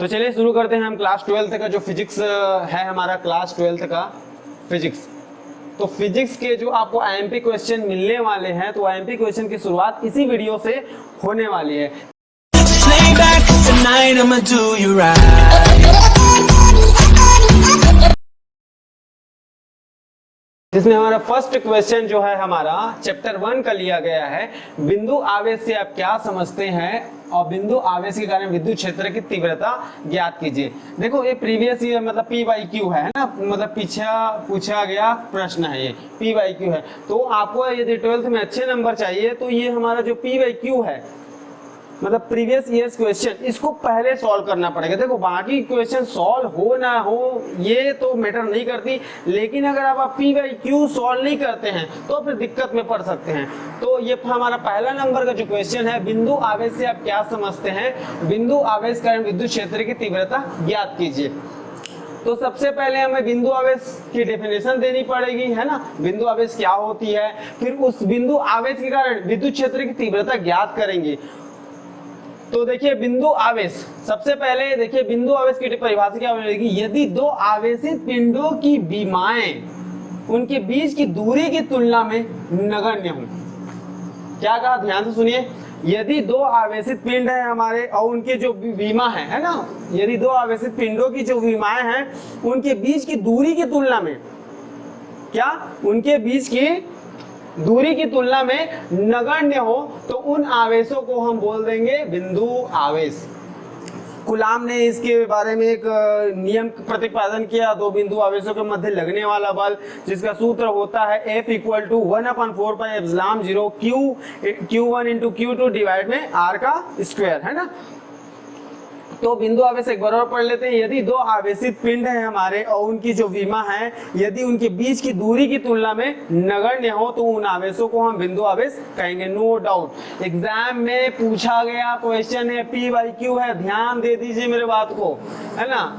तो चलिए शुरू करते हैं हम क्लास 12th का जो फिजिक्स है हमारा क्लास 12th का फिजिक्स। तो फिजिक्स के जो आपको आईएमपी क्वेश्चन मिलने वाले हैं, तो आईएमपी क्वेश्चन की शुरुआत इसी वीडियो से होने वाली है। जिसमें हमारा फर्स्ट क्वेश्चन जो है हमारा चैप्टर 1 का लिया गया है, बिंदु आवेश से आप क्या समझते हैं और बिंदु आवेश के कारण विद्युत क्षेत्र की तीव्रता ज्ञात कीजिए। देखो ये प्रीवियस ईयर मतलब P/Q है ना, मतलब पीछे पूछा गया प्रश्न है, ये P/Q है। तो आपको यदि 12th में अच्छे नंबर चाहिए तो ये हमारा जो P/Q है मतलब प्रीवियस ईयर्स क्वेश्चन, इसको पहले सॉल्व करना पड़ेगा। देखो बाकी क्वेश्चन सॉल्व हो ना हो ये तो मैटर नहीं करती, लेकिन अगर आप P/Q सॉल्व नहीं करते हैं तो फिर दिक्कत में पड़ सकते हैं। तो ये हमारा पहला नंबर का जो क्वेश्चन है, बिंदु आवेश से आप क्या समझते हैं, बिंदु आवेश कारण विद्युत क्षेत्र की तीव्रता ज्ञात कीजिए। तो सबसे पहले हमें बिंदु आवेश की डेफिनेशन देनी पड़ेगी, है ना, बिंदु आवेश क्या होती है, फिर उस बिंदु आवेश के कारण विद्युत क्षेत्र की तीव्रता ज्ञात करेंगे। तो देखिए बिंदु आवेश, सबसे पहले देखिए बिंदु आवेश की परिभाषा क्या बनेगी, यदि दो आवेशित पिंडों की विमाएं उनके बीच की दूरी की तुलना में नगण्य हो। क्या कहा, ध्यान से सुनिए, यदि दो आवेशित पिंड है हमारे और उनके जो विमा है ना, यदि दो आवेशित पिंडों की जो विमाएं हैं उनके बीच की दूरी की तुलना में, क्या उनके बीच की दूरी की तुलना में नगण्य हो, तो उन आवेशों को हम बोल देंगे बिंदु आवेश। कूलाम ने इसके बारे में एक नियम प्रतिपादन किया, दो बिंदु आवेशों के मध्य लगने वाला बल, जिसका सूत्र होता है F = 1/4πε0 Q1 × Q2 डिवाइड में R का स्क्वायर, है ना। तो बिंदु आवेश एक बार और पढ़ लेते हैं, यदि दो आवेशित पिंड हैं हमारे और उनकी जो विमा है यदि उनके बीच की दूरी की तुलना में नगण्य हो तो उन आवेशों को हम बिंदु आवेश कहेंगे। नो डाउट एग्जाम में पूछा गया क्वेश्चन है, P/Q है, ध्यान दे दीजिए मेरे बात को, है ना।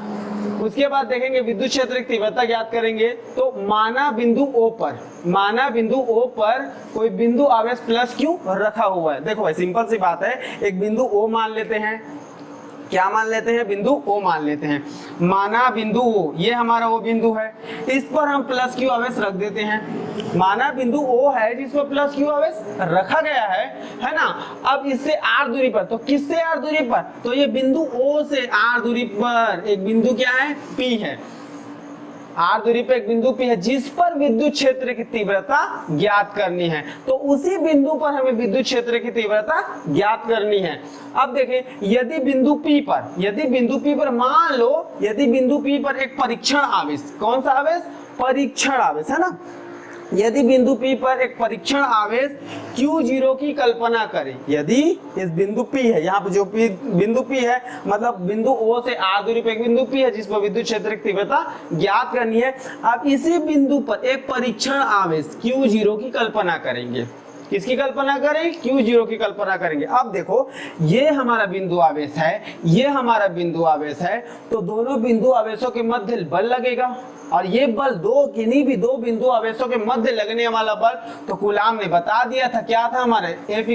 उसके बाद देखेंगे विद्युत क्षेत्र की तीव्रता ज्ञात करेंगे। तो माना बिंदु O पर कोई बिंदु आवेश +Q रखा हुआ है। देखो भाई सिंपल सी बात है, एक बिंदु O मान लेते हैं, क्या मान लेते हैं, बिंदु O मान लेते हैं। माना बिंदु O, ये हमारा O बिंदु है, इस पर हम +Q आवेश रख देते हैं। माना बिंदु O है जिस पर +Q आवेश रखा गया है ना। अब इससे R दूरी पर, तो किससे R दूरी पर, तो ये बिंदु O से R दूरी पर एक बिंदु क्या है, P है। R दूरी पर एक बिंदु P है जिस पर विद्युत क्षेत्र की तीव्रता ज्ञात करनी है। तो उसी बिंदु पर हमें विद्युत क्षेत्र की तीव्रता ज्ञात करनी है। अब देखें, यदि बिंदु P पर मान लो, यदि बिंदु P पर एक परीक्षण आवेश, कौन सा आवेश, परीक्षण आवेश, है ना। यदि बिंदु P पर एक परीक्षण आवेश Q0 की कल्पना करें, यदि इस बिंदु P है, यहाँ पर जो बिंदु P है मतलब बिंदु O से R दूरी पर एक बिंदु P है जिस पर विद्युत क्षेत्र की तीव्रता ज्ञात करनी है। अब इसी बिंदु पर एक परीक्षण आवेश Q0 की कल्पना करेंगे। किसकी कल्पना करें, Q0 की कल्पना करेंगे। अब देखो ये हमारा बिंदु आवेश है, ये हमारा बिंदु आवेश है, तो दोनों बिंदु आवेशों के मध्य बल लगेगा और ये बल किन्हीं भी दो बिंदु आवेशों के मध्य लगने वाला बल, तो कूलाम ने बता दिया था, क्या था हमारे F =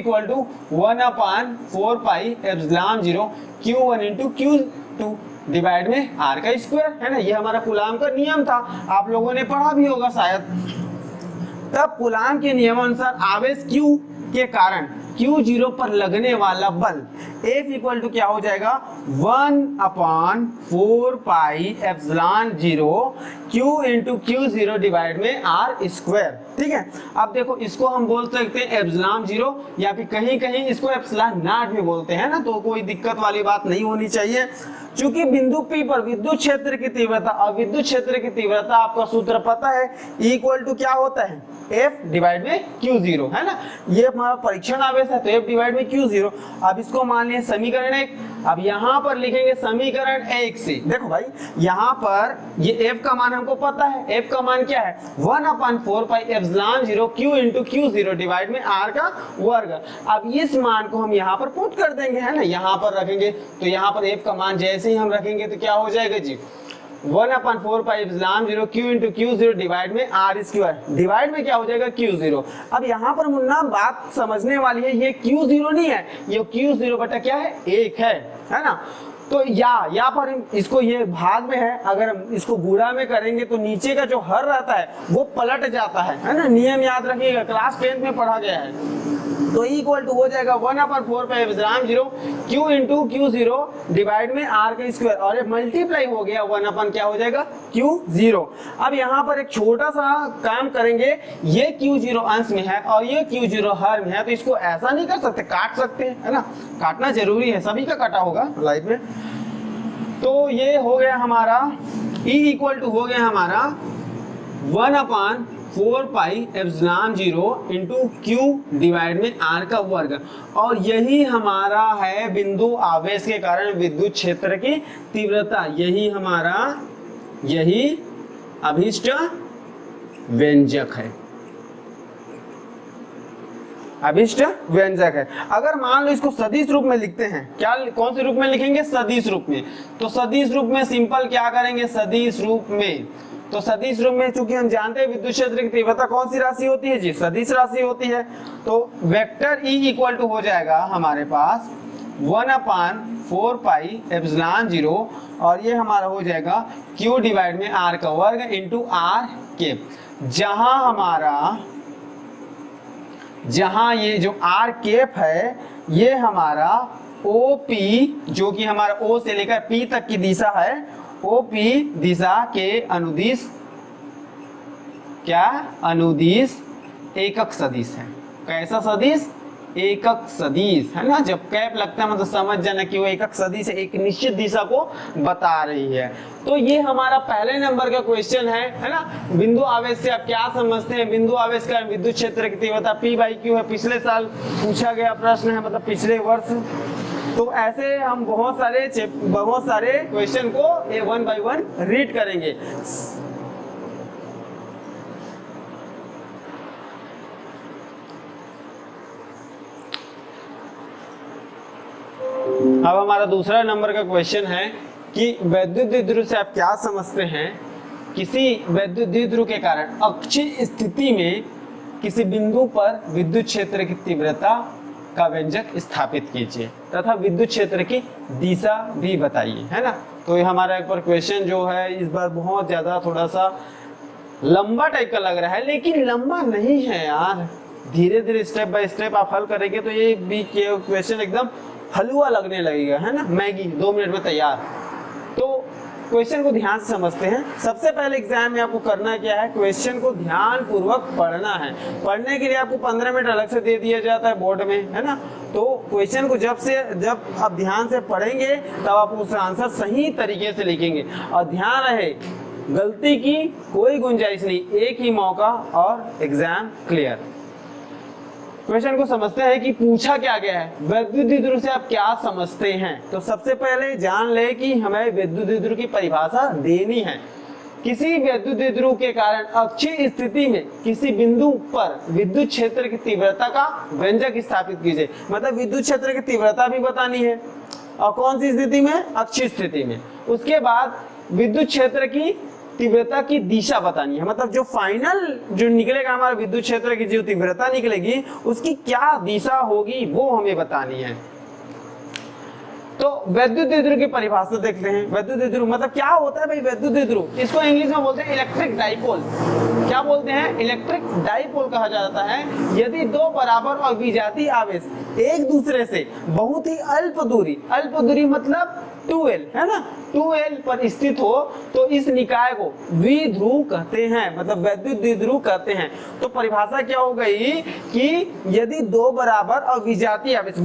1/4πε0 Q1 × Q2 डिवाइड में R का स्क्वायर, है ना। ये हमारा कूलाम का नियम था, आप लोगों ने पढ़ा भी होगा शायद। तब कूलाम के नियमानुसार आवेश Q के कारण Q0 पर लगने वाला बल F = क्या हो जाएगा, 1/4πε0 Q × Q0 डिवाइड में R स्क्वायर, ठीक है। अब देखो इसको हम बोल सकते हैं ε0 या फिर कहीं कहीं इसको ε0 भी बोलते हैं ना, तो कोई दिक्कत वाली बात नहीं होनी चाहिए। चूंकि बिंदु P पर विद्युत क्षेत्र की तीव्रता और विद्युत क्षेत्र की तीव्रता आपका सूत्र पता है, इक्वल टू क्या होता है, F डिवाइड में Q0, है ना। ये हमारा परीक्षण आवेश है तो F डिवाइड में Q0। अब इसको मान लिया समीकरण 1, अब यहाँ पर लिखेंगे समीकरण 1 से। देखो भाई यहाँ पर ये F का मान हमको पता है, F का मान क्या है, 1/4πε0 Q × Q0 डिवाइड में R का वर्ग। अब इस मान को हम यहाँ पर पुट कर देंगे, है ना, यहाँ पर रखेंगे। तो यहाँ पर F का मान जैसे ही हम रखेंगे तो क्या हो जाएगा जी, 1/4πε0 Q × Q0 डिवाइड में R स्क्वायर, डिवाइड में क्या हो जाएगा Q0। अब यहाँ पर मुन्ना बात समझने वाली है, ये Q0 नहीं है, ये Q0 बटा क्या है, 1 है ना। तो या पर इसको ये भाग में है, अगर हम इसको गुणा में करेंगे तो नीचे का जो हर रहता है वो पलट जाता है ना। नियम याद रखिएगा, क्लास 10 में पढ़ा गया है। तो इक्वल टू हो जाएगा 1/4 pi epsilon 0 q into Q0 divide में r का स्क्वायर, और ये मल्टीप्लाई हो गया 1 क्या हो जाएगा Q0। अब यहाँ पर एक छोटा सा काम करेंगे, ये Q0 अंश में है और ये Q0 हर में है, तो इसको ऐसा नहीं कर सकते, काट सकते हैं, है ना। काटना जरूरी है, सभी का काटा होगा लाइफ में। तो ये हो गया हमारा E इक्वल टू हो गया हमारा 1/4 pi epsilon 0 into Q divide में R का वर्ग, और यही हमारा है बिंदु आवेश के कारण विद्युत क्षेत्र की तीव्रता। यही हमारा यही अभिष्ट व्यंजक है, अभिष्ट व्यंजक है। अगर मान लो इसको सदिश रूप में लिखते हैं, क्या कौन से रूप में लिखेंगे, सदिश रूप में। तो सदिश रूप में सिंपल क्या करेंगे, सदिश रूप में, तो सदिश रूप में चूंकि हम जानते हैं विद्युत क्षेत्र की तीव्रता कौन सी राशि होती है जी, सदिश राशि होती है। तो वेक्टर E इक्वल टू हो जाएगा हमारे पास 1/4 पाई एप्सिलॉन 0, और ये हमारा हो जाएगा Q डिवाइड में R का वर्ग इंटू R केप। जहां ये जो R केप है ये हमारा OP, जो कि हमारा O से लेकर P तक की दिशा है, OP दिशा के अनुदिश, क्या अनुदिश एकक सदिश है। कैसा सदिश, एकक सदिश, है ना। जब कैप लगता है मतलब समझ जाना कि वो एकक सदिश एक निश्चित दिशा को बता रही है। तो ये हमारा पहले नंबर का क्वेश्चन है ना। बिंदु आवेश से आप क्या समझते हैं, बिंदु आवेश का विद्युत क्षेत्र की तीव्रता P/Q है, पिछले साल पूछा गया प्रश्न है, मतलब पिछले वर्ष। तो ऐसे हम बहुत सारे क्वेश्चन को 1 बाय 1 रीड करेंगे। अब हमारा दूसरा नंबर का क्वेश्चन है कि वैद्युत द्विध्रुव से आप क्या समझते हैं। किसी वैद्युत द्विध्रुव के कारण अक्षीय स्थिति में किसी बिंदु पर विद्युत क्षेत्र की तीव्रता का व्यंजक स्थापित कीजिए तथा विद्युत क्षेत्र की दिशा भी बताइए, है ना। तो ये हमारा एक बार क्वेश्चन जो है इस बार बहुत ज्यादा थोड़ा सा लंबा टाइप का लग रहा है, लेकिन लंबा नहीं है यार। धीरे धीरे स्टेप बाय स्टेप आप हल करेंगे तो ये भी क्वेश्चन एकदम हलवा लगने लगेगा, है ना। मैगी 2 मिनट में तैयार। तो क्वेश्चन को ध्यान से समझते हैं। सबसे पहले एग्जाम में आपको करना क्या है, क्वेश्चन को ध्यान पूर्वक पढ़ना है। पढ़ने के लिए आपको 15 मिनट अलग से दे दिया जाता है बोर्ड में, है ना। तो क्वेश्चन को जब आप ध्यान से पढ़ेंगे तब आप उसका आंसर सही तरीके से लिखेंगे। और ध्यान रहे, गलती की कोई गुंजाइश नहीं, एक ही मौका और एग्जाम क्लियर। क्वेश्चन को समझते हैं कि पूछा क्या गया है, वैद्युत द्विध्रुव से आप क्या समझते हैं। तो सबसे पहले जान ले कि हमें वैद्युत द्विध्रुव की परिभाषा देनी है। किसी वैद्युत द्विध्रुव के कारण अक्षीय स्थिति में किसी बिंदु पर विद्युत क्षेत्र की तीव्रता का व्यंजक स्थापित कीजिए। मतलब विद्युत क्षेत्र की तीव्रता भी बतानी है, और कौन सी स्थिति में, अक्षीय स्थिति में। उसके बाद विद्युत क्षेत्र की तीव्रता की दिशा बतानी है, मतलब जो फाइनल जो निकलेगा हमारा विद्युत क्षेत्र की जो तीव्रता निकलेगी उसकी क्या दिशा होगी वो हमें बतानी है। तो वैद्युत द्विध्रुव की परिभाषा देखते हैं। वैद्युत द्विध्रुव मतलब क्या होता है भाई वैद्युत द्विध्रुव, इसको इंग्लिश में बोलते हैं इलेक्ट्रिक डाइपोल। क्या बोलते हैं, इलेक्ट्रिक डाइपोल कहा जाता है। यदि दो बराबर और विजातीय आवेश एक दूसरे से बहुत ही अल्प दूरी मतलब 2L, है ना, 2L पर स्थित हो तो इस निकाय को द्विध्रुव कहते हैं, मतलब वैद्युत द्विध्रुव कहते हैं। तो परिभाषा क्या हो गई कि यदि दो बराबर और विजातीय आवेश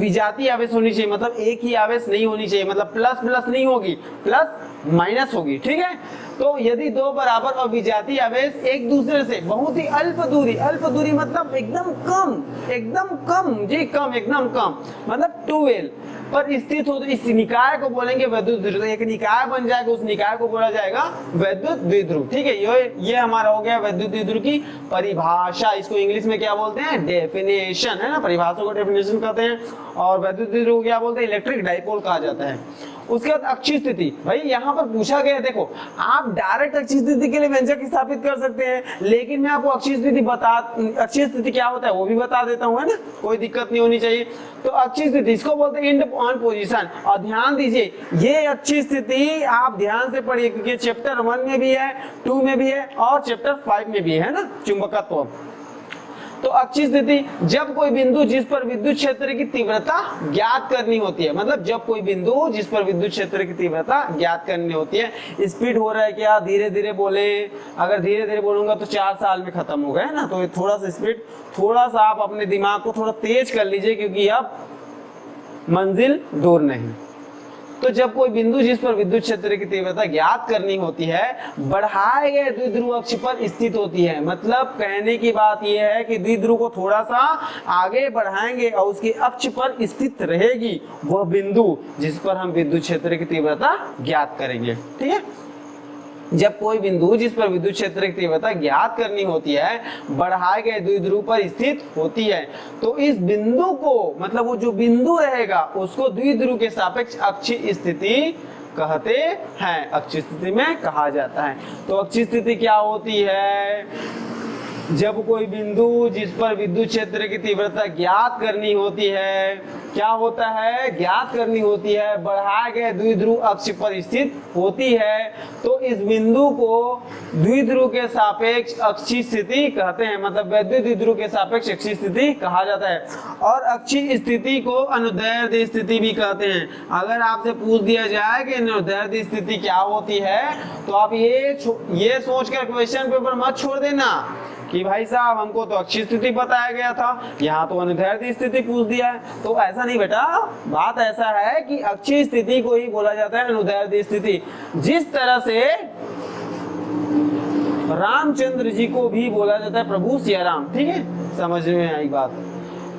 होनी चाहिए, मतलब एक ही आवेश नहीं होनी चाहिए, मतलब प्लस प्लस नहीं होगी, प्लस माइनस होगी, ठीक है। तो यदि दो बराबर और विजातीय आवेश एक दूसरे से बहुत ही अल्प दूरी मतलब एकदम कम जी, एकदम कम मतलब 2L पर स्थित हो तो इस निकाय को बोलेंगे वैद्युत द्विध्रुव। एक निकाय बन जाएगा, उस निकाय को बोला जाएगा वैद्युत द्विध्रुव, ठीक है। ये हमारा हो गया वैद्युत द्विध्रुव की परिभाषा। इसको इंग्लिश में क्या बोलते हैं, डेफिनेशन, है ना। परिभाषा को डेफिनेशन कहते हैं। और वैद्युत द्विध्रुव क्या बोलते हैं, इलेक्ट्रिक डाइपोल कहा जाता है। उसके बाद अक्षीय स्थिति, भाई यहाँ पर पूछा गया, देखो आप डायरेक्ट अक्षीय स्थिति के लिए व्यंजक स्थापित कर सकते हैं, लेकिन मैं आपको अक्षीय स्थिति क्या होता है वो भी बता देता हूँ, है ना, कोई दिक्कत नहीं होनी चाहिए। तो अक्षीय स्थिति इसको बोलते हैं इंड ऑन पोजीशन। और ध्यान दीजिए ये अक्षीय स्थिति आप ध्यान से पढ़िए, क्योंकि चैप्टर 1 में भी है, 2 में भी है और चैप्टर 5 में भी है ना, चुंबकत्व। तो अक्षीय स्थिति जब कोई बिंदु जिस पर विद्युत क्षेत्र की तीव्रता ज्ञात करनी होती है, मतलब जब कोई बिंदु जिस पर विद्युत क्षेत्र की तीव्रता ज्ञात करनी होती है। स्पीड हो रहा है क्या, धीरे धीरे बोले, अगर धीरे धीरे बोलूंगा तो 4 साल में खत्म हो गए ना, तो थोड़ा सा स्पीड, थोड़ा सा आप अपने दिमाग को थोड़ा तेज कर लीजिए, क्योंकि अब मंजिल दूर नहीं। तो जब कोई बिंदु जिस पर विद्युत क्षेत्र की तीव्रता ज्ञात करनी होती है बढ़ाए गए द्विध्रुव अक्ष पर स्थित होती है, मतलब कहने की बात यह है कि द्विध्रुव को थोड़ा सा आगे बढ़ाएंगे और उसके अक्ष पर स्थित रहेगी वह बिंदु जिस पर हम विद्युत क्षेत्र की तीव्रता ज्ञात करेंगे। ठीक है, जब कोई बिंदु जिस पर विद्युत क्षेत्र की तीव्रता ज्ञात करनी होती है बढ़ाए गए द्विध्रुव पर स्थित होती है, तो इस बिंदु को, मतलब वो जो बिंदु रहेगा उसको द्विध्रुव के सापेक्ष अक्षीय स्थिति कहते हैं, अक्षीय स्थिति में कहा जाता है। तो अक्षीय स्थिति क्या होती है, जब कोई बिंदु जिस पर विद्युत क्षेत्र की तीव्रता ज्ञात करनी होती है, क्या होता है, ज्ञात करनी होती है, बढ़ाए गए द्विध्रुव अक्ष पर स्थित होती है, तो इस बिंदु को द्विध्रुव के सापेक्ष अक्षीय स्थिति कहते हैं, मतलब वैद्युत द्विध्रुव के सापेक्ष अक्षीय स्थिति कहा जाता है। और अक्षीय स्थिति को अनुदैर्ध्य स्थिति भी कहते हैं। अगर आपसे पूछ दिया जाए कि अनुदैर्ध्य स्थिति क्या होती है, तो आप ये सोचकर क्वेश्चन पेपर मत छोड़ देना कि भाई साहब हमको तो अक्षीय स्थिति बताया गया था, यहाँ तो अनुदैर्ध्य स्थिति पूछ दिया है। तो ऐसा नहीं बेटा, बात ऐसा है कि अक्षीय स्थिति को ही बोला जाता है अनुदैर्ध्य स्थिति। जिस तरह से रामचंद्र जी को भी बोला जाता है प्रभु सियाराम। ठीक है, समझ में आई बात।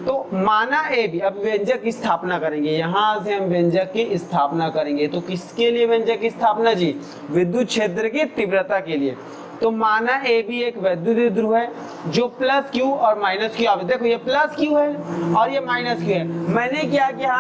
तो माना ए बी, अब व्यंजक की स्थापना करेंगे, यहां से हम व्यंजक की स्थापना करेंगे। तो किसके लिए व्यंजक की स्थापना जी, विद्युत क्षेत्र की तीव्रता के लिए। तो माना ए बी एक वैद्युत द्विध्रुव है जो प्लस क्यू और माइनस क्यू, अब देखो ये प्लस क्यू है और ये माइनस क्यू है। मैंने क्या किया,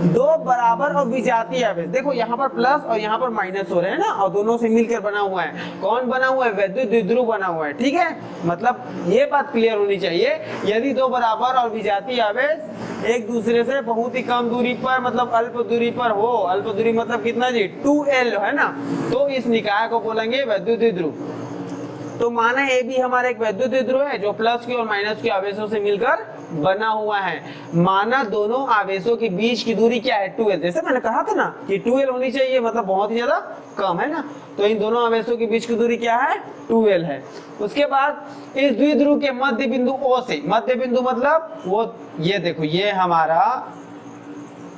दो बराबर और विजातीय आवेश, देखो यहाँ पर प्लस और यहाँ पर माइनस हो रहे हैं ना, और दोनों से मिलकर बना हुआ है। कौन बना हुआ है, वैद्युत द्विध्रुव बना हुआ है। ठीक है, मतलब ये बात क्लियर होनी चाहिए, यदि दो बराबर और विजातीय आवेश एक दूसरे से बहुत ही कम दूरी पर, मतलब अल्प दूरी पर हो, अल्प दूरी मतलब कितना जी, 2L है ना, तो इस निकाय को बोलेंगे वैद्युत द्विध्रुव। तो माना ए बी हमारा एक वैद्युत द्विध्रुव है जो प्लस क्यू और माइनस क्यू आवेशों से मिलकर बना हुआ है। माना दोनों आवेशों के बीच की दूरी क्या है, 2L। जैसे मैंने कहा था ना कि 2L होनी चाहिए, मतलब बहुत ही ज्यादा कम है ना, तो इन दोनों आवेशों के बीच की दूरी क्या है, 2L है। उसके बाद इस द्विध्रुव के मध्य बिंदु O से, मध्य बिंदु मतलब वो, ये देखो ये हमारा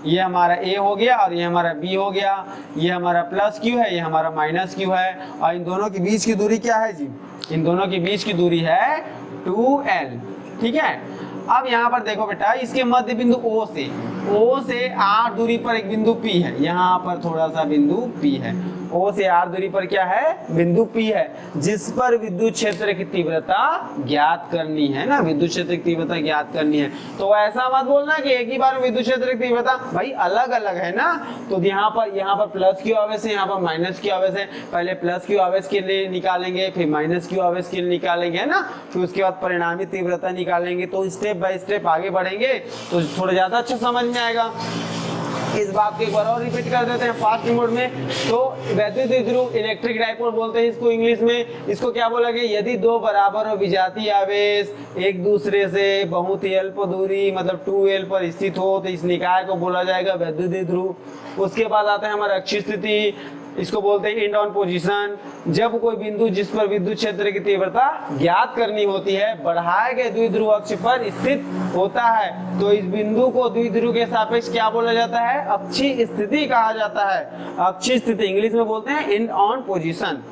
A हो गया और ये हमारा B हो गया, ये हमारा प्लस Q है, ये हमारा माइनस Q है, और इन दोनों के बीच की दूरी क्या है जी, इन दोनों के बीच की दूरी है 2L। ठीक है, अब यहाँ पर देखो बेटा, इसके मध्य बिंदु O से R दूरी पर एक बिंदु P है, यहाँ पर थोड़ा सा बिंदु P है। O से R दूरी पर क्या है, बिंदु P है, जिस पर विद्युत क्षेत्र की तीव्रता ज्ञात करनी है ना, विद्युत क्षेत्र की तीव्रता ज्ञात करनी है। तो ऐसा मत बोलना कि एक ही बार विद्युत क्षेत्र की तीव्रता, भाई अलग अलग है ना। तो यहाँ पर प्लस क्यू आवेश है, यहाँ पर माइनस क्यू आवेश है। पहले प्लस क्यू आवेश के लिए निकालेंगे, फिर माइनस क्यू आवेश के लिए निकालेंगे, है ना, फिर उसके बाद परिणामी तीव्रता निकालेंगे। तो स्टेप बाय स्टेप आगे बढ़ेंगे तो थोड़ा ज्यादा अच्छा समझ में आएगा। इस बात को एक बार और रिपीट कर देते हैं फास्ट मोड में। तो वैद्युत द्विध्रुव इलेक्ट्रिक डाइपोल बोलते हैं इसको इंग्लिश में। इसको क्या बोला गया, यदि दो बराबर और विजातीय आवेश एक दूसरे से बहुत ही अल्प दूरी मतलब 2L पर स्थित हो तो इस निकाय को बोला जाएगा वैद्युत द्विध्रुव। उसके बाद आता है हमारा अक्षीय स्थिति, इसको बोलते हैं इंड ऑन पोजीशन। जब कोई बिंदु जिस पर विद्युत क्षेत्र की तीव्रता ज्ञात करनी होती है बढ़ाए गए द्विध्रुव अक्ष पर स्थित होता है, तो इस बिंदु को द्विध्रुव के सापेक्ष क्या बोला जाता है, अक्षीय स्थिति कहा जाता है। अक्षीय स्थिति इंग्लिश में बोलते हैं इंड ऑन पोजीशन।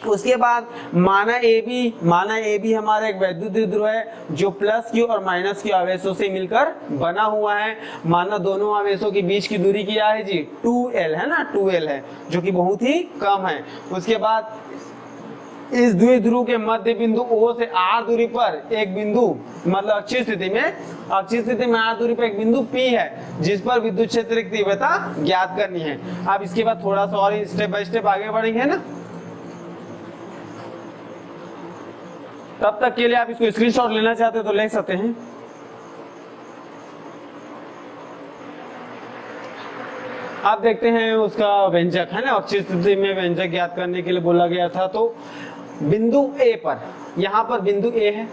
उसके बाद माना ए बी हमारा एक वैद्युत द्विध्रुव है जो प्लस क्यू और माइनस क्यू आवेशों से मिलकर बना हुआ है। माना दोनों आवेशों के बीच की दूरी क्या है जी, 2L है ना, 2L है, जो कि बहुत ही कम है। उसके बाद इस द्विध्रुव के मध्य बिंदु O से R दूरी पर एक बिंदु, मतलब अक्षीय स्थिति में R दूरी पर एक बिंदु P है जिस पर विद्युत क्षेत्र की तीव्रता ज्ञात करनी है। अब इसके बाद थोड़ा सा और स्टेप बाय स्टेप आगे बढ़ेंगे ना, तब तक के लिए आप इसको स्क्रीनशॉट लेना चाहते हो तो ले सकते हैं। आप देखते हैं उसका व्यंजक है ना, अक्षीय स्थिति में व्यंजक ज्ञात करने के लिए बोला गया था। तो बिंदु A पर, यहाँ पर बिंदु A है,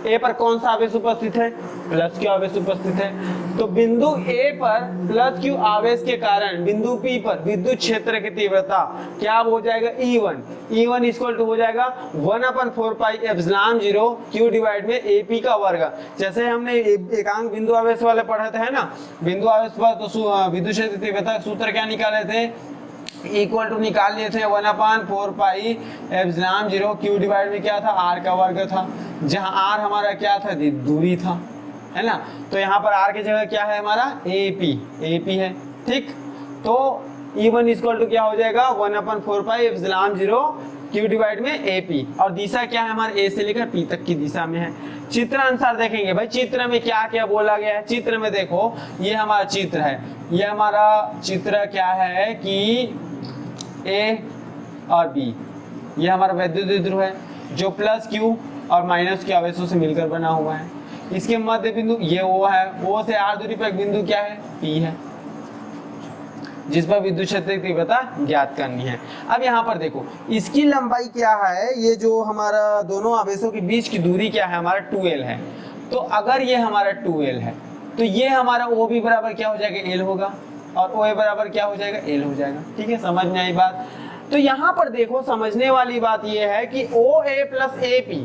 A पर कौन सा आवेश उपस्थित है, प्लस क्यू आवेश उपस्थित है। तो बिंदु A पर प्लस क्यू आवेश के कारण बिंदु P पर विद्युत क्षेत्र की तीव्रता क्या हो जाएगा, E1 इक्वल टू हो जाएगा 1/4 पाई एप्सिलॉन 0 Q डिवाइड में AP का वर्ग। जैसे हमने एकांक बिंदु आवेश वाले पढ़े थे है ना, बिंदु आवेश पर तो विद्युत क्षेत्र की तीव्रता का सूत्र क्या निकाले थे, इक्वल टू निकाल लिए थे 1/4 पाई एप्सिलॉन 0 Q डिवाइड में क्या था, R का वर्ग था, जहां R हमारा क्या था, दूरी था, है ना। तो यहाँ पर R की जगह क्या है हमारा, AP है, ठीक। तो E1 इक्वल टू क्या हो जाएगा 1/4 पाई एप्सिलॉन 0 Q डिवाइड में AP, और दिशा क्या है हमारे A से लेकर P तक की दिशा में है। चित्र अनुसार देखेंगे भाई, चित्र में क्या क्या बोला गया है। चित्र में देखो ये हमारा चित्र है, ये हमारा चित्र क्या है कि A और B, ये हमारा वैद्युत द्विध्रुव है जो प्लस Q और माइनस Q आवेशों से मिलकर बना हुआ है। इसके मध्य बिंदु ये O है, O से R दूरी पर एक बिंदु क्या है, P है, जिस पर विद्युत क्षेत्र की तीव्रता ज्ञात करनी है। अब यहाँ पर देखो इसकी लंबाई क्या है, ये जो हमारा दोनों आवेशों के बीच की दूरी क्या है, हमारा 2L है। तो अगर ये हमारा 2L है तो ये हमारा OB बराबर क्या हो जाएगा, L होगा, और OA बराबर क्या हो जाएगा, L हो जाएगा। ठीक है, समझ में आई बात। तो यहाँ पर देखो समझने वाली बात ये है कि OA प्लस AP,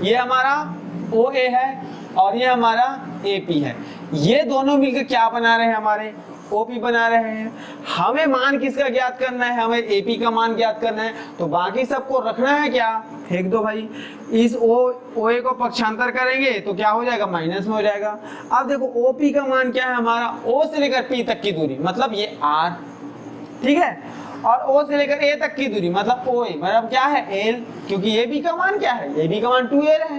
ये हमारा OA है और ये हमारा AP है, ये दोनों मिलकर क्या बना रहे हैं, हमारे OP बना रहे हैं। हमें मान किसका ज्ञात करना है, हमें AP का मान ज्ञात करना है। तो बाकी सबको रखना है क्या, फेंक दो भाई। इस OA को पक्षांतर करेंगे तो क्या हो जाएगा, माइनस में हो जाएगा। अब देखो OP का मान क्या है हमारा, O से लेकर P तक की दूरी मतलब ये R, ठीक है, और O से लेकर A तक की दूरी मतलब OA मतलब क्या है, L, क्योंकि AB का मान क्या है, AB का मान 2L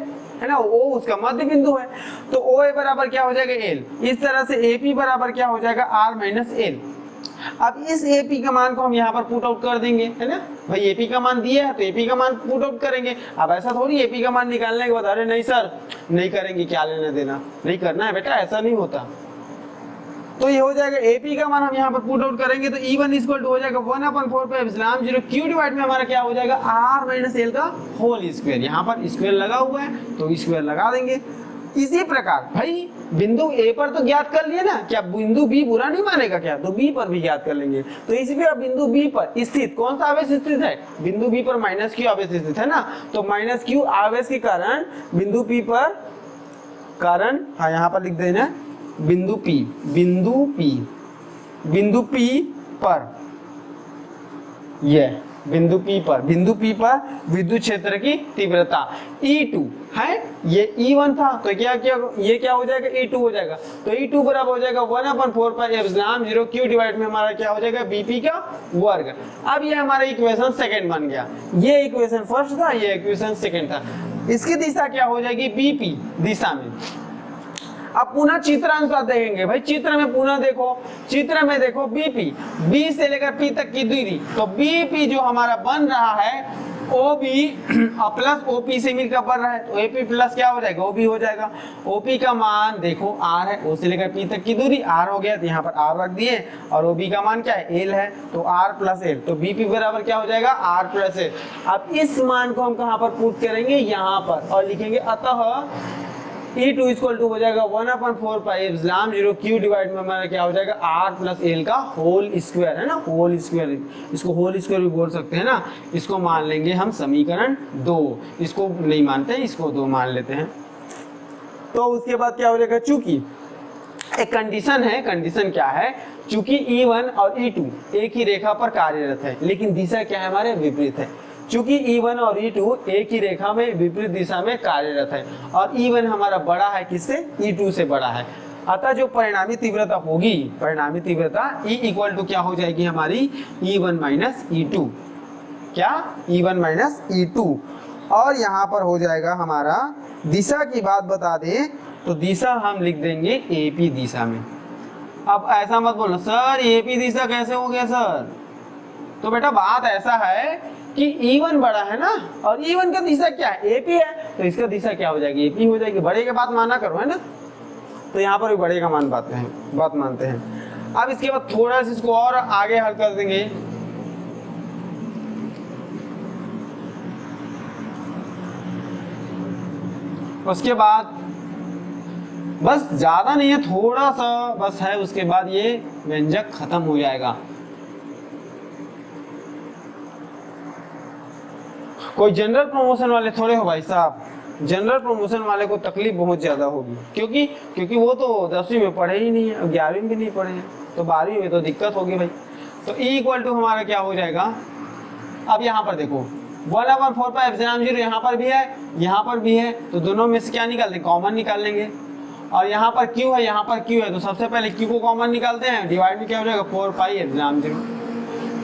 है ना, O उसका मध्य बिंदु है। तो OA बराबर क्या हो जाएगा, L। इस तरह से AP बराबर क्या हो जाएगा, R माइनस L। अब इस AP का मान को हम यहाँ पर पुट आउट कर देंगे, है ना भाई, AP का मान दिया है तो AP का मान पुट आउट करेंगे। अब ऐसा थोड़ी AP का मान निकालने के बाद अरे नहीं सर नहीं करेंगे, क्या लेना देना, नहीं करना है बेटा, ऐसा नहीं होता। तो ये हो जाएगा AP का मान हम यहाँ पर पुट आउट करेंगे तो E1 इक्वल टू हो जाएगा 1/4 पाई एप्सिलॉन 0 Q डिवाइड में हमारा क्या हो जाएगा, R माइनस L का होल स्क्वायर। यहाँ पर स्क्वायर लगा हुआ है तो स्क्वायर लगा देंगे। इसी प्रकार भाई बिंदु A पर तो ज्ञात कर लिए ना, क्या बिंदु B बुरा नहीं मानेगा क्या, तो B पर भी ज्ञात कर लेंगे। तो इसी प्रकार बिंदु B पर स्थित कौन सा आवेश स्थित है, बिंदु B पर माइनस Q आवेश स्थित है ना, तो माइनस Q आवेश के कारण बिंदु P पर, कारण हाँ यहाँ पर लिख देना बिंदु P पर, ये बिंदु P पर विद्युत क्षेत्र की तीव्रता E2 है, ये E1 था तो क्या ये क्या हो जाएगा, E2 हो जाएगा। तो E2 बराबर हो जाएगा 1/4 पाई एप्सिलॉन 0 Q डिवाइड में हमारा क्या हो जाएगा, BP का वर्ग। अब ये हमारा इक्वेशन सेकंड बन गया, ये इक्वेशन फर्स्ट था, ये इक्वेशन सेकंड था। इसकी दिशा क्या हो जाएगी, BP दिशा में। अब पुनः चित्र अनुसार देखेंगे भाई, चित्र में पुनः देखो, चित्र में देखो BP, B से लेकर P तक की दूरी, तो BP जो हमारा बन रहा है OB प्लस OP से मिलकर बन रहा है तो AP प्लस क्या हो जाएगा, OB हो जाएगा। OP का मान देखो R है, O से लेकर P तक की दूरी R हो गया तो यहाँ पर R रख दिए, और OB का मान क्या है, L है, तो R प्लस L, तो BP बराबर क्या हो जाएगा, R प्लस L। अब इस मान को हम कहाँ पर पुट करेंगे, यहाँ पर, और लिखेंगे अतः E2 इक्वल टू हो जाएगा 1/4 पाई एप्सिलॉन 0 Q डिवाइड में हमारा क्या हो जाएगा, R प्लस L का होल स्क्वायर, है ना, होल स्क्वायर, इसको होल स्क्वायर भी बोल सकते हैं ना। इसको मान लेंगे हम समीकरण 2, इसको नहीं मानते, इसको 2 मान लेते हैं। तो उसके बाद क्या हो जाएगा, चूंकि एक कंडीशन है, कंडीशन क्या है, चूंकि E1 और E2 एक ही रेखा पर कार्यरत है लेकिन दिशा क्या है, हमारे विपरीत है। चूंकि E1 और E2 एक ही रेखा में विपरीत दिशा में कार्यरत है और E1 हमारा बड़ा है किससे, E2 से बड़ा है, अतः जो परिणामी तीव्रता होगी, परिणामी तीव्रता E इक्वल टू क्या हो जाएगी हमारी, E1 माइनस E2। क्या E1 माइनस E2। और यहाँ पर हो जाएगा हमारा, दिशा की बात बता दें तो दिशा हम लिख देंगे AP दिशा में। अब ऐसा मत बोलो सर AP दिशा कैसे हो गया सर, तो बेटा बात ऐसा है कि E1 बड़ा है ना, और E1 का दिशा क्या है AP है, तो इसका दिशा क्या हो जाएगी AP हो जाएगी। बड़े के बात माना करो, है ना, तो यहाँ पर भी बड़े का बात मानते हैं। अब इसके बाद थोड़ा सा इसको और आगे हल कर देंगे। उसके बाद बस ज्यादा नहीं है, थोड़ा सा बस है, उसके बाद ये व्यंजक खत्म हो जाएगा। कोई जनरल प्रमोशन वाले थोड़े हो भाई साहब, जनरल प्रमोशन वाले को तकलीफ बहुत ज्यादा होगी, क्योंकि वो तो 10वीं में पढ़े ही नहीं है, 11वीं में भी नहीं पढ़े हैं, तो 12वीं में तो दिक्कत होगी भाई। तो E इक्वल टू हमारा क्या हो जाएगा, अब यहाँ पर देखो 1/4 पाई एप्सिलॉन 0 यहाँ पर भी है, यहाँ पर भी है, तो दोनों में से क्या निकाल देंगे, कॉमन निकाल लेंगे। और यहाँ पर Q है, यहाँ पर Q है, तो सबसे पहले Q को कॉमन निकालते हैं, डिवाइड में क्या हो जाएगा 4 पाई एप्सिलॉन 0।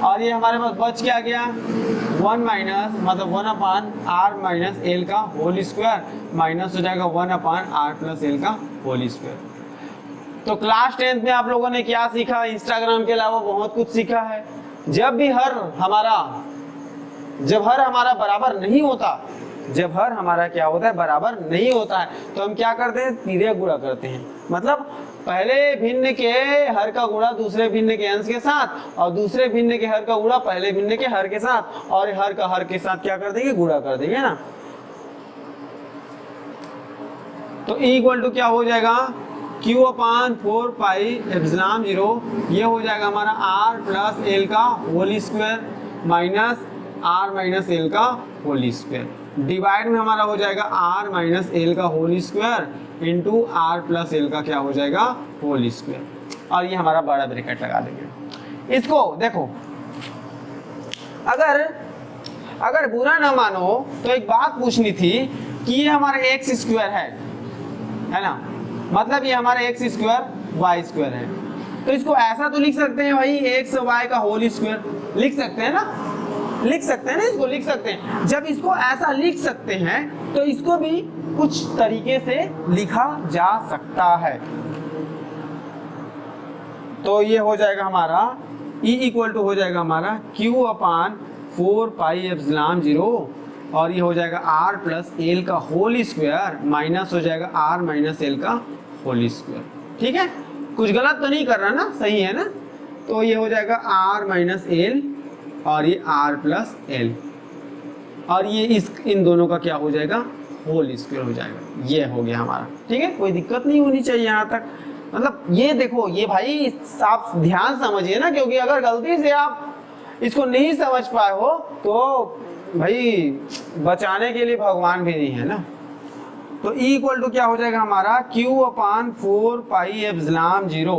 और ये हमारे पास बच क्या गया 1 माइनस मतलब 1/r माइनस एल का होल स्क्वायर माइनस हो जाएगा 1/r प्लस एल का होल स्क्वायर। तो क्लास 10th में आप लोगों ने क्या सीखा, इंस्टाग्राम के अलावा बहुत कुछ सीखा है। जब हर हमारा बराबर नहीं होता, जब हर हमारा क्या होता है बराबर नहीं होता है, तो हम क्या करते हैं तिर्यक गुणा करते हैं। मतलब पहले भिन्न के हर का गुणा दूसरे भिन्न के अंश के साथ, और दूसरे भिन्न के हर का गुणा पहले भिन्न के हर के साथ, और हर का हर के साथ क्या कर देंगे गुणा कर देंगे ना। तो E इक्वल टू क्या हो जाएगा Q/4 पाई एप्सिलॉन 0, ये हो जाएगा हमारा R प्लस एल का whole square minus R minus L का होल स्क्वायर, डिवाइड में हमारा हो जाएगा R माइनस एल का whole square into R plus L का क्या हो जाएगा होल स्क्वायर, और ये हमारा बड़ा ब्रैकेट लगा देंगे। इसको देखो, अगर बुरा ना मानो तो एक बात पूछनी थी कि ये हमारा एक्स स्क्वायर है ना, मतलब ये हमारा एक्स स्क्वायर वाई स्क्वायर है, तो इसको ऐसा तो लिख सकते हैं भाई एक्स वाई का होल स्क्वायर, लिख सकते हैं ना, लिख सकते हैं ना, इसको लिख सकते हैं। जब इसको ऐसा लिख सकते हैं तो इसको भी कुछ तरीके से लिखा जा सकता है। तो ये हो जाएगा हमारा E इक्वल टू हो जाएगा हमारा Q/4 पाई एप्सिलॉन 0, और ये हो जाएगा R प्लस एल का होल स्क्वायर माइनस हो जाएगा R माइनस एल का होल स्क्वायर। ठीक है, कुछ गलत तो नहीं कर रहा ना, सही है ना। तो ये हो जाएगा R माइनस एल और ये R प्लस एल, और ये इन दोनों का क्या हो जाएगा होल स्क्वायर हो जाएगा। ये हो गया हमारा, ठीक है, कोई दिक्कत नहीं होनी चाहिए यहाँ तक। मतलब ये देखो, ये भाई आप ध्यान समझिए ना, क्योंकि अगर गलती से आप इसको नहीं समझ पाए हो तो भाई बचाने के लिए भगवान भी नहीं है ना। तो E इक्वल टू क्या हो जाएगा हमारा Q/4 पाई एप्सिलॉन 0,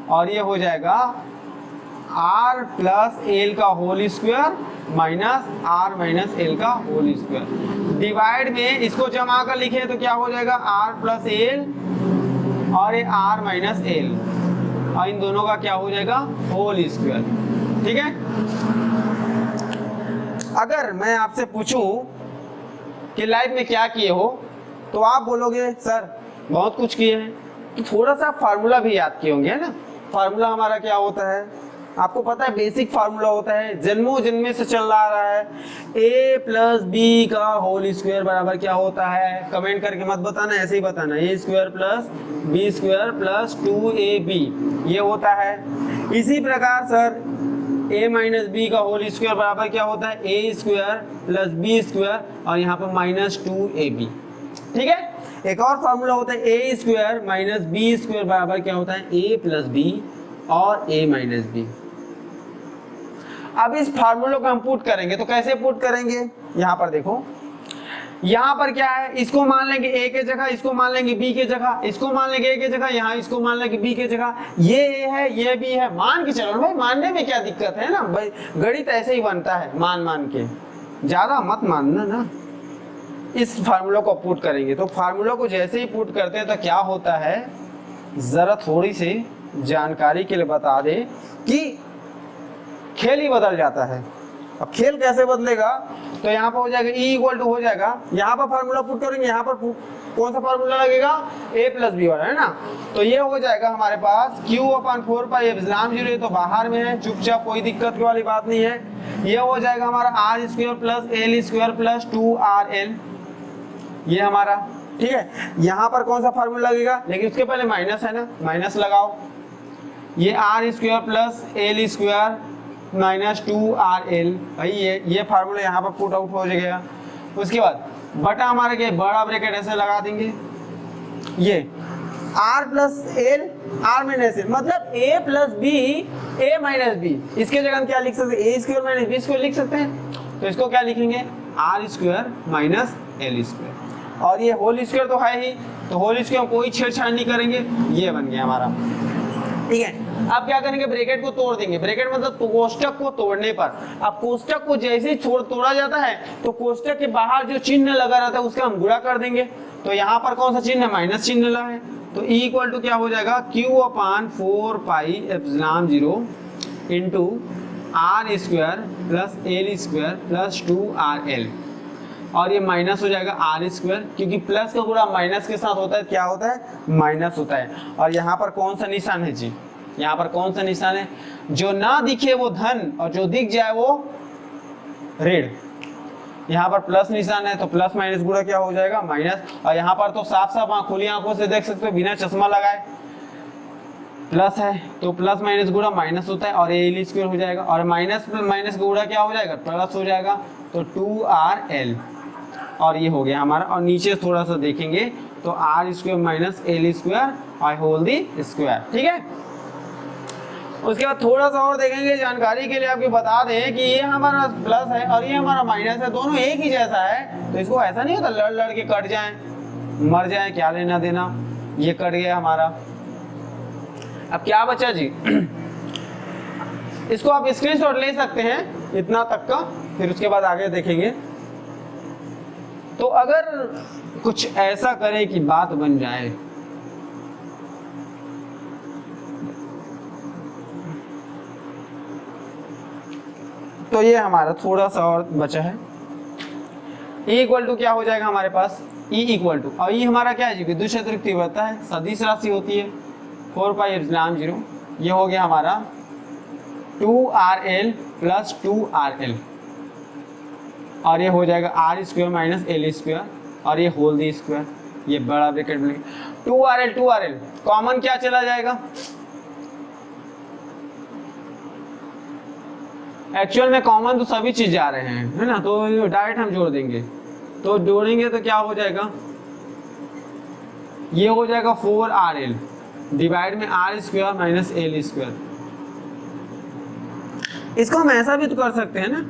और ये हो जाएगा R प्लस एल का whole square minus R minus L का होल स्क्वायर, डिवाइड में इसको जमा कर लिखे तो क्या हो जाएगा R प्लस एल और ये R माइनस एल, और इन दोनों का क्या हो जाएगा होल स्क्वायर। ठीक है, अगर मैं आपसे पूछूं कि लाइफ में क्या किए हो तो आप बोलोगे सर बहुत कुछ किए हैं, तो थोड़ा सा फार्मूला भी याद किए होंगे, है ना। फार्मूला हमारा क्या होता है आपको पता है, बेसिक फार्मूला होता है, जन्मों जन्मे से चल रहा है, a प्लस बी का होल स्क्वायर बराबर क्या होता है, कमेंट करके मत बताना, ऐसे ही बताना, a square plus B square plus 2ab ये होता है। इसी प्रकार सर a माइनस बी का होल स्क्वायर बराबर क्या होता है, a square plus B square और यहाँ पर माइनस 2ab। ठीक है, एक और फार्मूला होता है a square minus B square बराबर क्या होता है, a प्लस बी और a माइनस बी। अब इस फार्मूले को हम पुट करेंगे, तो कैसे पुट करेंगे, यहाँ पर देखो, यहाँ पर क्या है, इसको मान लेंगे a के जगह, इसको मान लेंगे b के जगह, इसको मान लेंगे a के जगह, यहाँ इसको मान लेंगे b के जगह, ये a है ये b है, मान के चलो भाई, मानने में क्या दिक्कत है ना भाई, गणित ऐसे ही बनता है, मान के, ज्यादा मत मानना ना। इस फार्मूला को पुट करेंगे, तो फार्मूला को जैसे ही पुट करते हैं तो क्या होता है, जरा थोड़ी सी जानकारी के लिए बता दे कि खेल ही बदल जाता है। अब खेल कैसे बदलेगा, तो यहाँ पर हो जाएगा E इक्वल टू हो जाएगा, यहाँ पर फार्मूला पुट करेंगे, यहाँ पर कौन सा फार्मूला लगेगा, a प्लस बी वाला है ना, तो ये हो जाएगा हमारे पास q अपन 4 पाई एप्सिलॉन 0, ये तो बाहर में है, चुपचाप, कोई दिक्कत वाली बात नहीं है। ये हो जाएगा हमारा R square plus L square plus 2RL, ये हमारा, ठीक है। यहाँ पर कौन सा फार्मूला लगेगा, लेकिन उसके पहले माइनस है ना, माइनस लगाओ, ये R square plus L square minus 2RL, भाई ये फार्मूला यहाँ पर पुट आउट हो जाएगा। उसके बाद बटा हमारे के बड़ा ब्रैकेट ऐसे लगा देंगे, ये r plus L R minus L, मतलब a plus B a minus B, इसके जगह हम क्या लिख सकते हैं, a square minus B square लिख सकते हैं, तो इसको क्या लिखेंगे, r square minus L square, और ये होल स्क्वायर तो है ही, तो होल स्क्वायर कोई छेड़छाड़ नहीं करेंगे, ये बन गया हमारा, ठीक है। अब क्या करेंगे, ब्रैकेट को तोड़ देंगे, ब्रैकेट मतलब कोष्टक को तोड़ने पर, अब कोष्टक को जैसे ही तोड़ा जाता है तो कोष्टक के बाहर जो चिन्ह लगा रहता है उसका हम गुणा कर देंगे, तो यहाँ पर कौन सा चिन्ह है, माइनस चिन्ह लगा है, तो E इक्वल टू क्या हो जाएगा, Q अपान 4 pi epsilon 0 into R square plus L square plus 2RL, और ये माइनस हो जाएगा आर स्क्वायर, क्योंकि प्लस का गुणा माइनस के साथ होता है, क्या होता है, माइनस होता है। और यहाँ पर कौन सा निशान है जी, यहाँ पर कौन सा निशान है, जो ना दिखे वो धन और जो दिख जाए वो ऋण, यहाँ पर प्लस निशान है तो प्लस माइनस गुणा क्या हो जाएगा, माइनस, और यहाँ पर तो साफ साफ खुली आंखों से देख सकते हो बिना चश्मा लगाए, प्लस है तो प्लस माइनस गुणा माइनस होता है, और एल स्क्वायर हो जाएगा, और माइनस माइनस गुणा क्या हो जाएगा, प्लस हो जाएगा, तो 2RL, और ये हो गया हमारा। और नीचे थोड़ा सा देखेंगे तो R square minus L square आई होल दी स्क्वायर, ठीक है। उसके बाद थोड़ा सा और देखेंगे, जानकारी के लिए आपको बता दें कि ये हमारा प्लस है और ये हमारा माइनस है, दोनों एक ही जैसा है, तो इसको ऐसा नहीं होता लड़ लड़ के कट जाए मर जाए, क्या लेना देना, ये कट गया हमारा। अब क्या बचा जी इसको आप स्क्रीनशॉट ले सकते हैं इतना तक का, फिर उसके बाद आगे देखेंगे। तो अगर कुछ ऐसा करे कि बात बन जाए, तो ये हमारा थोड़ा सा और बचा है। E इक्वल टू क्या हो जाएगा हमारे पास, E इक्वल टू, और E हमारा क्या है जी, विद्युत क्षेत्र की तीव्रता है, सदिश राशि होती है 4 पाई एप्सिलॉन 0, ये हो गया हमारा 2RL प्लस 2RL, और ये हो जाएगा R square minus L square, और ये होल दी स्क्वायर, ये बड़ा ब्रैकेट में 2RL कॉमन क्या चला जाएगा, एक्चुअल में कॉमन तो सभी चीज जा रहे हैं है ना, तो डायरेक्ट हम जोड़ देंगे, तो जोड़ेंगे तो क्या हो जाएगा, ये हो जाएगा 4RL डिवाइड में R square minus L square. इसको हम ऐसा भी तो कर सकते हैं ना,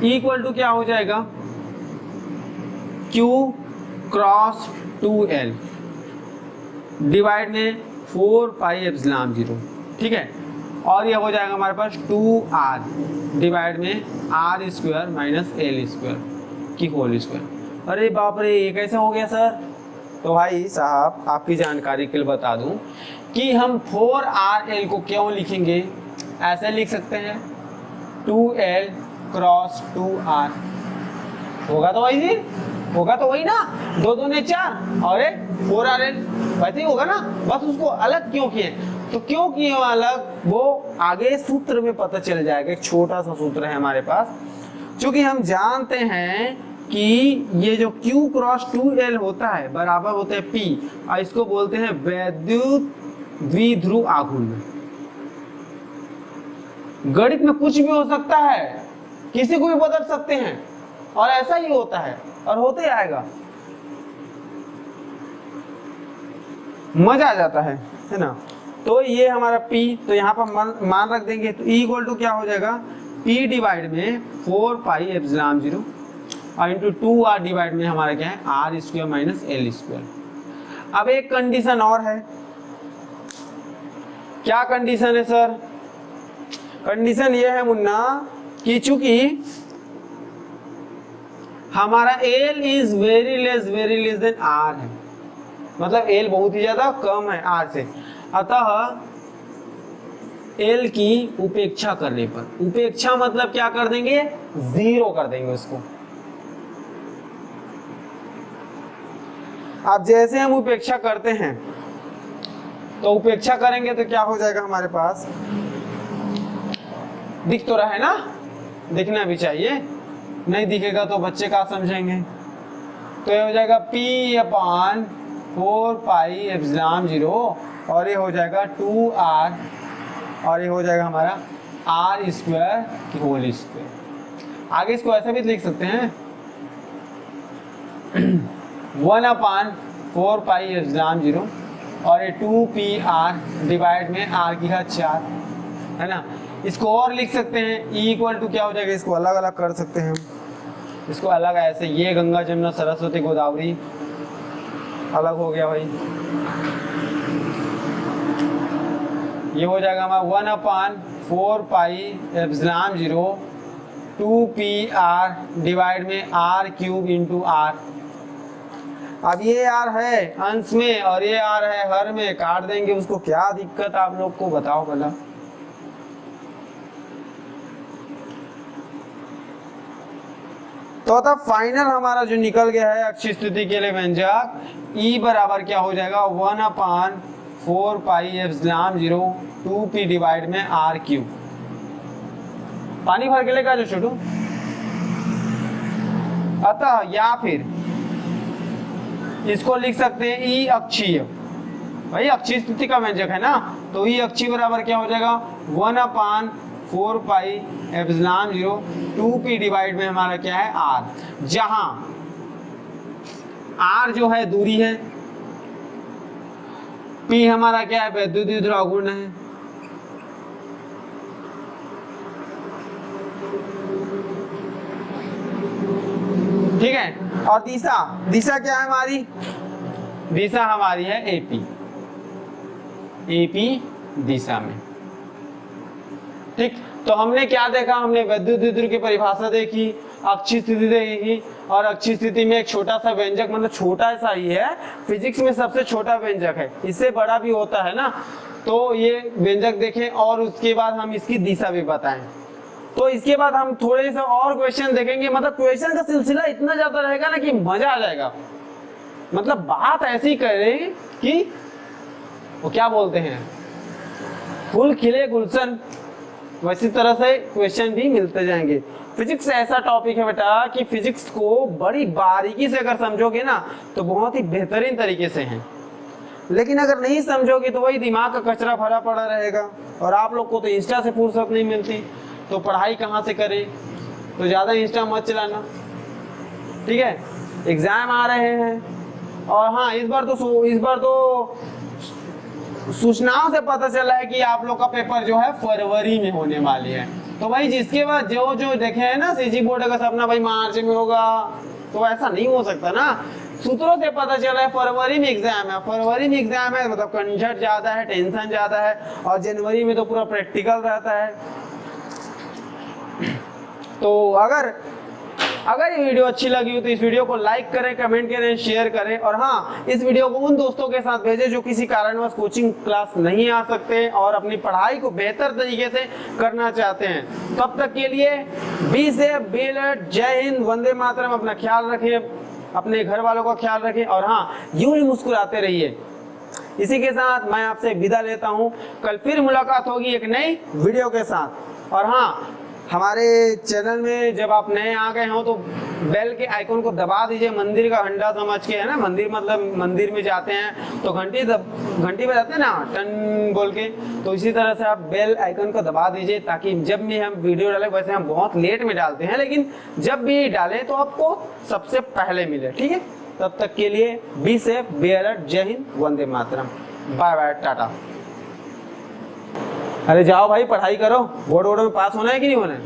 E इक्वल टू क्या हो जाएगा, Q क्रॉस 2L डिवाइड में 4 पाई एप्सिलॉन 0, ठीक है, और ये हो जाएगा हमारे पास 2R डिवाइड में R square minus L square की होल स्क्वायर। अरे बाप रे, ये कैसे हो गया सर, तो भाई साहब आपकी जानकारी के लिए बता दूं कि हम 4RL को क्यों लिखेंगे, ऐसे लिख सकते हैं 2L क्रॉस 2R, होगा तो वही जी, होगा तो वही ना, 2 दूने 4 और 4RL, वैसे ही होगा ना, बस उसको अलग क्यों किए, तो क्यों किए अलग, वो आगे सूत्र में पता चल जाएगा। एक छोटा सा सूत्र है हमारे पास, क्योंकि हम जानते हैं कि ये जो Q क्रॉस 2L होता है बराबर होता है P, और इसको बोलते हैं वैद्युत द्विध्रुव आघूर्ण। गणित में कुछ भी हो सकता है, किसी को भी बदल सकते हैं, और ऐसा ही होता है और होते आएगा, मजा आ जाता है ना। तो ये हमारा P, तो यहाँ पर मान रख देंगे, तो E इक्वल टू क्या हो जाएगा, P डिवाइड में 4 पाई एप्सिलॉन 0 और इंटू 2R डिवाइड में हमारा क्या है, R square minus L square. अब एक कंडीशन और है, क्या कंडीशन है सर, कंडीशन ये है मुन्ना कि चूंकि हमारा L is very less than R है, मतलब L बहुत ही ज्यादा कम है R से, अतः एल की उपेक्षा करने पर, उपेक्षा मतलब क्या कर देंगे, 0 कर देंगे उसको। अब जैसे हम उपेक्षा करते हैं तो उपेक्षा करेंगे तो क्या हो जाएगा हमारे पास, दिख तो रहा है ना, दिखना भी चाहिए, नहीं दिखेगा तो बच्चे क्या समझेंगे। तो ये हो जाएगा P/4πε0 और ये हो जाएगा 2r और ये हो जाएगा हमारा r² आगे इसको ऐसा भी लिख सकते हैं 1/4πε0 और ये 2pr डिवाइड में r⁴ है ना। इसको और लिख सकते हैं E = क्या हो जाएगा, इसको अलग अलग कर सकते हैं, इसको अलग ऐसे, ये गंगा जमुना सरस्वती गोदावरी अलग हो गया भाई, ये हो जाएगा हमारा 1/4πε0 2pr डिवाइड में r³ × r। अब ये r है अंश में और ये r है हर में, काट देंगे उसको, क्या दिक्कत आप लोग को बताओ भला। तो फाइनल हमारा जो निकल गया है अक्षीय स्थिति के लिए व्यंजक E बराबर क्या हो जाएगा 1/4πε0 2p डिवाइड में r³। पानी भर के लेगा जो छोटू। अतः या फिर इसको लिख सकते हैं E अक्षीय, भाई अक्षीय स्थिति का व्यंजक है ना, तो E अक्षीय बराबर क्या हो जाएगा 1/4πε0 2p डिवाइड में हमारा क्या है r, जहां r जो है दूरी है, p हमारा क्या है वैद्युतीय ध्रुवगुण है, ठीक है। और दिशा, दिशा क्या है हमारी, दिशा हमारी है AP, AP दिशा में, ठीक। तो हमने क्या देखा, हमने वैद्युतीय ध्रुव की परिभाषा देखी, अक्षीय स्थिति देखी, और अक्षीय स्थिति में एक छोटा सा व्यंजक, मतलब छोटा सा ही है, फिजिक्स में सबसे छोटा व्यंजक है, इससे बड़ा भी होता है ना, तो ये व्यंजक देखें और उसके बाद हम इसकी दिशा भी बताएं। तो इसके बाद हम थोड़े से और क्वेश्चन देखेंगे, मतलब क्वेश्चन का सिलसिला इतना ज्यादा रहेगा ना कि मजा आ जाएगा, मतलब बात ऐसी करें कि वो क्या बोलते हैं फूल खिले गुलशन, वैसी तरह से क्वेश्चन भी मिलते जाएंगे। फिजिक्स ऐसा टॉपिक है बेटा कि फिजिक्स को बड़ी बारीकी से अगर समझोगे ना तो बहुत ही बेहतरीन तरीके से है, लेकिन अगर नहीं समझोगे तो वही दिमाग का कचरा भरा पड़ा रहेगा, और आप लोग को तो इंस्टा से फुर्सत नहीं मिलती, तो पढ़ाई कहाँ से करें, तो ज़्यादा इंस्टा मत चलाना, ठीक है। एग्जाम आ रहे हैं, और हाँ इस बार तो सूचनाओं से पता चला है कि आप लोग का पेपर जो है फरवरी में होने वाली है, तो भाई जिसके बाद जो देखे हैं ना सीजी बोर्ड का सपना भाई मार्च में होगा, तो ऐसा नहीं हो सकता ना। सूत्रों से पता चला है फरवरी में एग्जाम है, फरवरी में एग्जाम है मतलब कंजट ज्यादा है, टेंशन ज्यादा है, और जनवरी में तो पूरा प्रैक्टिकल रहता है। तो अगर ये वीडियो अच्छी लगी हो तो इस वीडियो को लाइक करें, कमेंट करें, शेयर करें, और हाँ इस वीडियो को उन दोस्तों के साथ भेजें जो किसी कारणवश कोचिंग क्लास नहीं आ सकते और अपनी पढ़ाई को बेहतर तरीके से करना चाहते हैं। तब तक के लिए बी सेफ, बी अलर्ट, जय हिंद, वंदे मातरम। अपना ख्याल रखें, अपने घर वालों का ख्याल रखें, और हाँ यूं ही मुस्कुराते रहिए। इसी के साथ मैं आपसे विदा लेता हूँ, कल फिर मुलाकात होगी एक नई वीडियो के साथ। और हाँ हमारे चैनल में जब आप नए आ गए हो तो बेल के आइकन को दबा दीजिए, मंदिर का घंटा समझ के, है ना, मंदिर मतलब मंदिर में जाते हैं तो घंटी बजाते हैं ना टन बोल के, तो इसी तरह से आप बेल आइकन को दबा दीजिए ताकि जब भी हम वीडियो डालें, वैसे हम बहुत लेट में डालते हैं लेकिन जब भी डालें तो आपको सबसे पहले मिले, ठीक है। तब तक के लिए बी सेफ, बी अलर्ट, जय हिंद, वंदे मातरम, बाय बाय, टाटा। अरे जाओ भाई पढ़ाई करो, बोर्ड में पास होना है कि नहीं होना है।